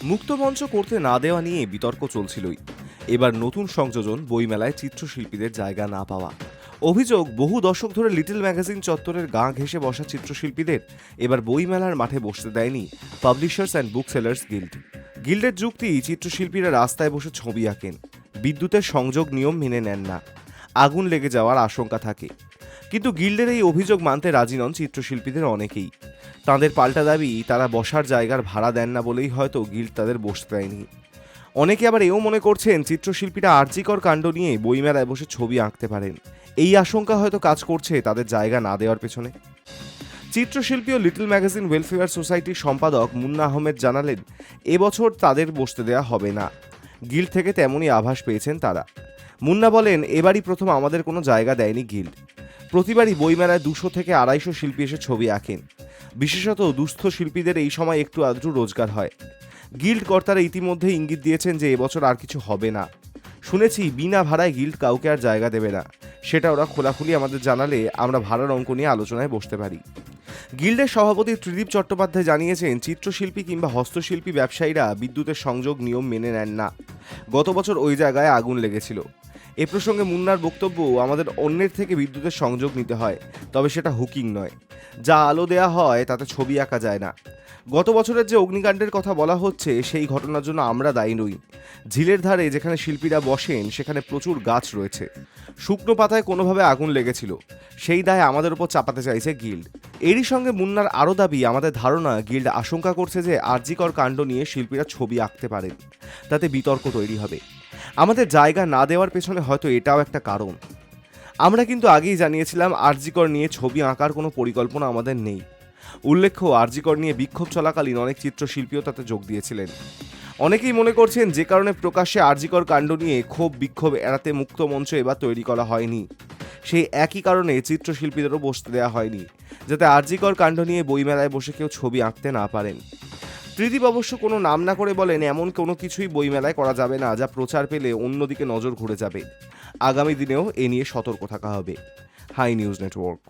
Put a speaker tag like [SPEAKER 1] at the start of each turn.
[SPEAKER 1] মুক্তমঞ্চ করতে না দেওয়া নিয়ে বিতর্ক চলছিলই। এবার নতুন সংযোজন বইমেলায় চিত্রশিল্পীদের জায়গা না পাওয়া। অভিযোগ, বহু দশক ধরে লিটল ম্যাগাজিন চত্বরের গা ঘেঁষে বসা চিত্রশিল্পীদের এবার বইমেলার মাঠে বসতে দেয়নি publishers and book sellers guild. গিল্ডের যুক্তি, চিত্রশিল্পীরা রাস্তায় বসে ছবি আঁকেন, বিদ্যুতের সংযোগ নিয়ম মেনে নেন না, আগুন লেগে যাওয়ার আশঙ্কা থাকে। কিন্তু গিল্ডের এই অভিযোগ মানতে রাজি নন চিত্রশিল্পীদের অনেকেই। তাঁদের পাল্টা দাবি, তারা বসার জায়গার ভাড়া দেন না বলেই হয়তো গিল্ড তাদের বসতে দেয়নি। অনেকে আবার এও মনে করছেন চিত্রশিল্পীরা আরজিকর কাণ্ড নিয়ে বইমেলায় বসে ছবি আঁকতে পারেন, এই আশঙ্কা হয়তো কাজ করছে তাদের জায়গা না দেওয়ার পেছনে। চিত্রশিল্পী ও লিটল ম্যাগাজিন ওয়েলফেয়ার সোসাইটির সম্পাদক মুন্না আহমেদ জানালেন, এবছর তাদের বসতে দেওয়া হবে না। গিল্ড থেকে তেমনই আভাস পেয়েছেন তারা। মুন্না বলেন, এবারই প্রথম আমাদের কোনো জায়গা দেয়নি গিল্ড। প্রতিবারই বইমেলায় 200 থেকে 250 শিল্পী এসে ছবি আঁকেন। বিশেষত দুস্থ শিল্পীদের এই সময় একটু আধটু রোজগার হয়। গিল্ড কর্তারা ইতিমধ্যে ইঙ্গিত দিয়েছেন যে এবছর আর কিছু হবে না। শুনেছি বিনা ভাড়ায় গিল্ড কাউকে আর জায়গা দেবে না। সেটা ওরা খোলাখুলি আমাদের জানালে আমরা ভাড়ার অঙ্ক নিয়ে আলোচনায় বসতে পারি। গিল্ডের সভাপতি ত্রিদীপ চট্টোপাধ্যায় জানিয়েছেন, চিত্রশিল্পী কিংবা হস্তশিল্পী ব্যবসায়ীরা বিদ্যুতের সংযোগ নিয়ম মেনে নেন না। গত বছর ওই জায়গায় আগুন লেগেছিল। এ প্রসঙ্গে মুন্নার বক্তব্য, আমাদের অন্যের থেকে বিদ্যুতের সংযোগ নিতে হয়, তবে সেটা হুকিং নয়। যা আলো দেয়া হয় তাতে ছবি আঁকা যায় না। গত বছরের যে অগ্নিকাণ্ডের কথা বলা হচ্ছে, সেই ঘটনার জন্য আমরা দায়ী নই। ঝিলের ধারে যেখানে শিল্পীরা বসেন সেখানে প্রচুর গাছ রয়েছে, শুকনো পাতায় কোনোভাবে আগুন লেগেছিল, সেই দায় আমাদের উপর চাপাতে চাইছে গিল্ড। এরই সঙ্গে মুন্নার আরও দাবি, আমাদের ধারণা গিল্ড আশঙ্কা করছে যে আরজিকর কাণ্ড নিয়ে শিল্পীরা ছবি আঁকতে পারেন, তাতে বিতর্ক তৈরি হবে। আমাদের জায়গা না দেওয়ার পেছনে হয়তো এটাও একটা কারণ। আমরা কিন্তু আগেই জানিয়েছিলাম আরজিকর নিয়ে ছবি আঁকার কোনো পরিকল্পনা আমাদের নেই। উল্লেখ্য, আরজিকর নিয়ে বিক্ষোভ চলাকালীন অনেক চিত্রশিল্পীও তাতে যোগ দিয়েছিলেন। অনেকেই মনে করছেন, যে কারণে প্রকাশ্যে আরজিকর কাণ্ড নিয়ে ক্ষোভ বিক্ষোভ এড়াতে মুক্ত মঞ্চ এবার তৈরি করা হয়নি, সেই একই কারণে চিত্রশিল্পীদেরও বসতে দেওয়া হয়নি, যাতে আরজিকর কাণ্ড নিয়ে বইমেলায় বসে কেউ ছবি আঁকতে না পারেন। ত্রিদীপ অবশ্য কোনো নাম না করে বলেন, এমন কোনো কিছুই বইমেলায় করা যাবে না যা প্রচার পেলে অন্যদিকে নজর ঘুরে যাবে। আগামী দিনেও এ নিয়ে সতর্ক থাকা হবে। Hi News network.